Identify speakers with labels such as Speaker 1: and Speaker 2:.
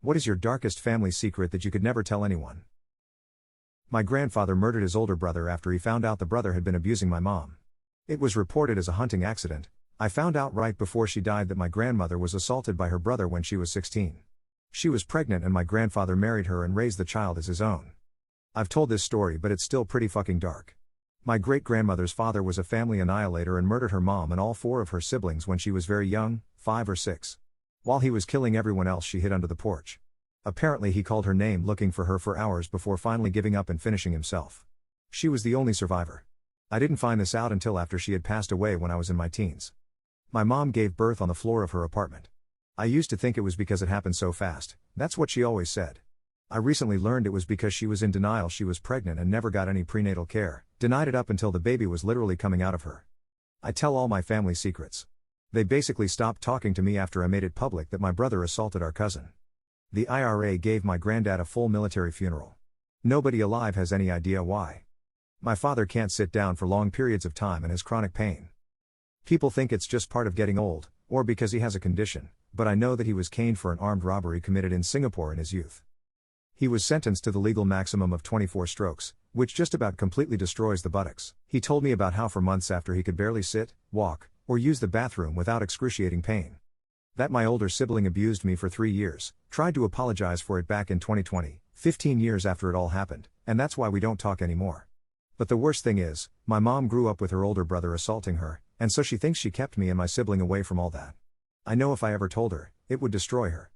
Speaker 1: What is your darkest family secret that you could never tell anyone? My grandfather murdered his older brother after he found out the brother had been abusing my mom. It was reported as a hunting accident. I found out right before she died that my grandmother was assaulted by her brother when she was 16. She was pregnant and my grandfather married her and raised the child as his own. I've told this story, but it's still pretty fucking dark. My great-grandmother's father was a family annihilator and murdered her mom and all 4 of her siblings when she was very young, 5 or 6. While he was killing everyone else, she hid under the porch. Apparently he called her name looking for her for hours before finally giving up and finishing himself. She was the only survivor. I didn't find this out until after she had passed away when I was in my teens. My mom gave birth on the floor of her apartment. I used to think it was because it happened so fast. That's what she always said. I recently learned it was because she was in denial she was pregnant and never got any prenatal care, denied it up until the baby was literally coming out of her. I tell all my family secrets. They basically stopped talking to me after I made it public that my brother assaulted our cousin. The IRA gave my granddad a full military funeral. Nobody alive has any idea why. My father can't sit down for long periods of time and has chronic pain. People think it's just part of getting old, or because he has a condition, but I know that he was caned for an armed robbery committed in Singapore in his youth. He was sentenced to the legal maximum of 24 strokes, which just about completely destroys the buttocks. He told me about how for months after he could barely sit, walk, or use the bathroom without excruciating pain. That my older sibling abused me for 3 years, tried to apologize for it back in 2020, 15 years after it all happened, and that's why we don't talk anymore. But the worst thing is, my mom grew up with her older brother assaulting her, and so she thinks she kept me and my sibling away from all that. I know if I ever told her, it would destroy her.